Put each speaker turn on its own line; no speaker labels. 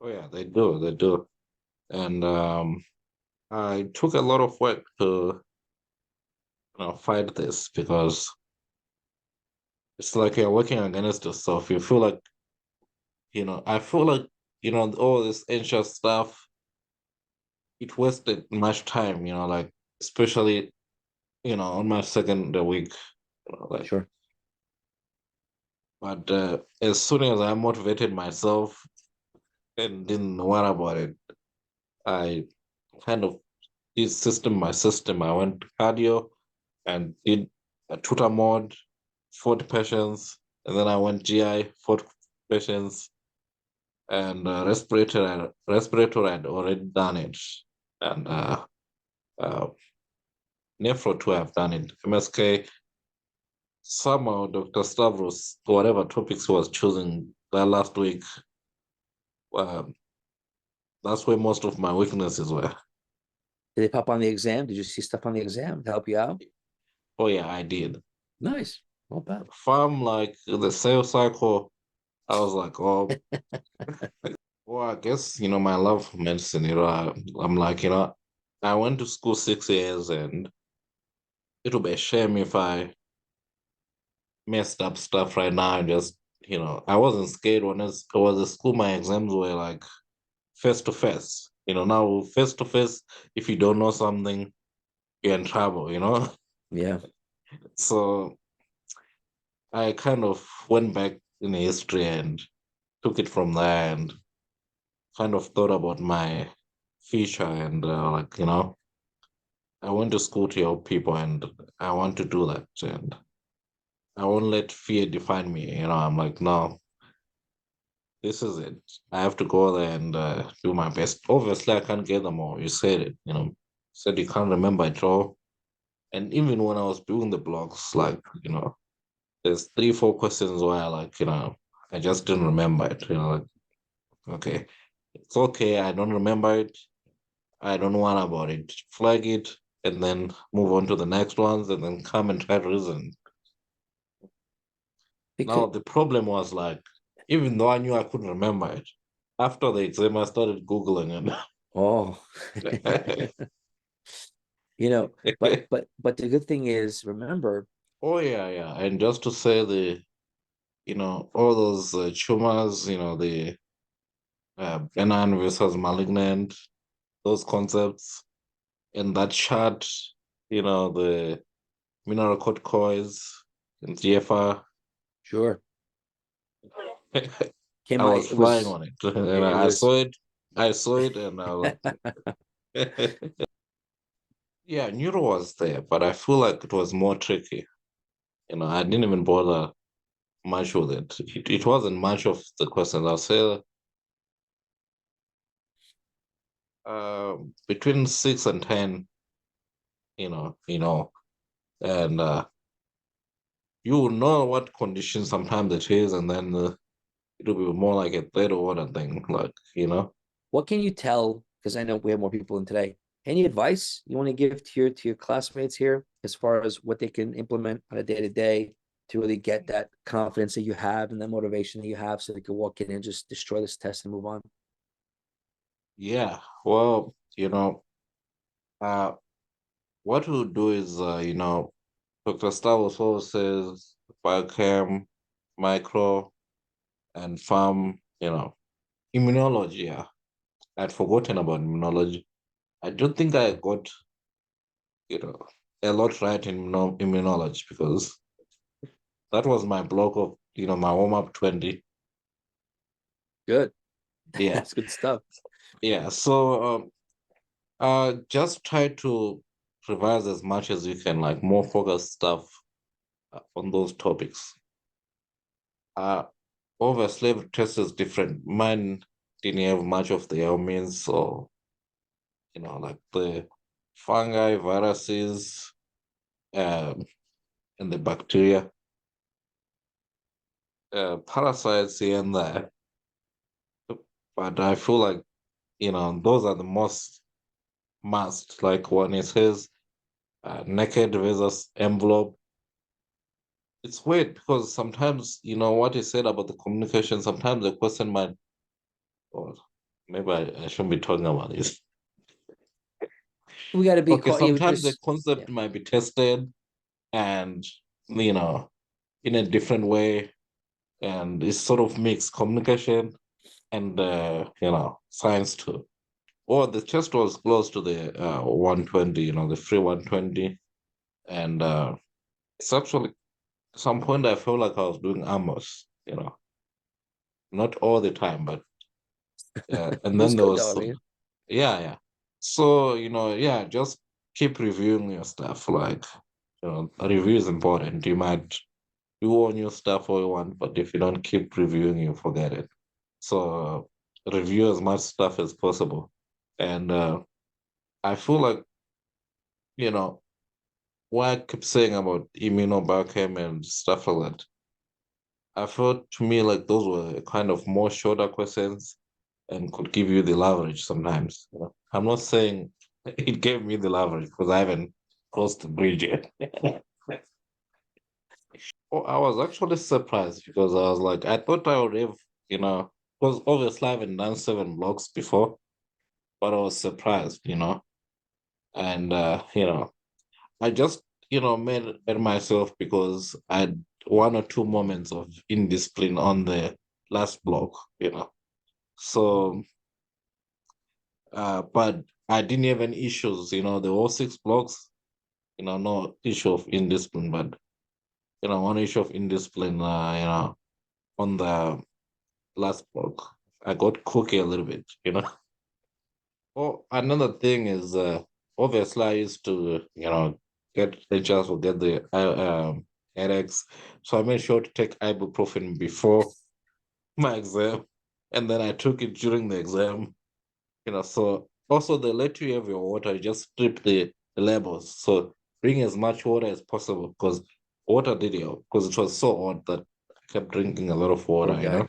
Oh yeah, they do. And I took a lot of work to fight this because it's like you're working against yourself. You feel like, I feel like, all this ancient stuff, it wasted much time, like especially, on my second week, like,
Sure.
but as soon as I motivated myself and didn't worry about it, I kind of did my system. I went to cardio and did a tutor mode, 40 patients, and then I went GI, 40 patients, and respiratory had already done it, and uh, nephro too have done it. MSK, somehow Dr. Stavros, whatever topics he was choosing that last week, um, that's where most of my weaknesses were.
Did they pop on the exam? Did you see stuff on the exam to help you out?
Oh yeah, I did.
Nice. Not bad.
Farm like the sales cycle, I was like, oh, well, I guess my love for medicine. I'm like, I went to school 6 years, and it would be a shame if I messed up stuff right now. And just I wasn't scared when I was at school. My exams were like face to face. Now face to face, if you don't know something, you're in trouble.
Yeah.
So I kind of went back in history and took it from there, and kind of thought about my future, and like I went to school to help people, and I want to do that, and I won't let fear define me. I'm like, no, this is it. I have to go there and do my best. Obviously, I can't get them all. You said it. Said you can't remember it all. And even when I was doing the blogs, like there's 3, 4 questions where I like I just didn't remember it. Like, okay, it's okay. I don't remember it. I don't want about it. Flag it and then move on to the next ones and then come and try to reason.
Because
Now the problem was like, even though I knew I couldn't remember it, after the exam I started Googling
oh,
it.
but the good thing is, remember,
Oh yeah, yeah. And just to say all those tumors, the benign versus malignant, those concepts in that chart, the mineralocorticoids and GFR.
sure, came
I
out.
was
It
flying
was
on it, and
it
I
was
saw it. I saw it, and I was like, yeah, neuro was there, but I feel like it was more tricky. I didn't even bother much with it. It wasn't much of the questions. I'll say between 6 and 10. And you will know what condition sometimes it is, and then it'll be more like a third order thing, like
what can you tell? Because I know we have more people in today. Any advice you want to give to your classmates here as far as what they can implement on a day to day to really get that confidence that you have and that motivation that you have, so they can walk in and just destroy this test and move on?
yeah. Well, uh, what we'll do is, Dr. Stavros always says biochem, micro, and farm, immunology. Yeah. I'd forgotten about immunology. I don't think I got, you know, a lot right in immunology because that was my block of, my warm up 20.
Good.
Yeah.
That's good stuff.
Yeah. So just try to revise as much as you can, like more focused stuff on those topics. Uh, Obviously, every test is different. Mine didn't have much of the elements, so like the fungi, viruses, um, and the bacteria, parasites here and there. But I feel like those are the most must. Like when it says naked versus envelope, it's weird because sometimes what you said about the communication. Sometimes the question might, or maybe I shouldn't be talking about this.
We got to be
Okay,
caught. Yeah,
sometimes the
yeah.
concept might be tested and, you know, in a different way. And it's sort of mixed communication and, science too. Or the test was close to the 120, the free 120. And it's actually, at some point, I felt like I was doing Amos, not all the time, but
It
and
was
then there
good though.
was,
I mean,
yeah. So, yeah, just keep reviewing your stuff. Like, a review is important. You might do all new stuff all you want, but if you don't keep reviewing, you forget it. So, review as much stuff as possible. And I feel like, you know, what I keep saying about immunobiochem and stuff like that, I felt to me like those were kind of more shorter questions and could give you the leverage sometimes. I'm not saying it gave me the leverage because I haven't crossed the bridge yet. Oh, I was actually surprised because I was like, I thought I would have, because obviously I haven't done 7 blocks before, but I was surprised, and I just, made myself because I had 1 or 2 moments of indiscipline on the last block, So, but I didn't have any issues, the whole 6 blocks, no issue of indiscipline, but, one issue of indiscipline, on the last block. I got cookie a little bit, Oh, another thing is, obviously I used to, get the chance to get the headaches. So I made sure to take ibuprofen before my exam. And then I took it during the exam. So also they let you have your water, you just strip the labels. So bring as much water as possible because water did help because it was so hot that I kept drinking a lot of water,
poor guy.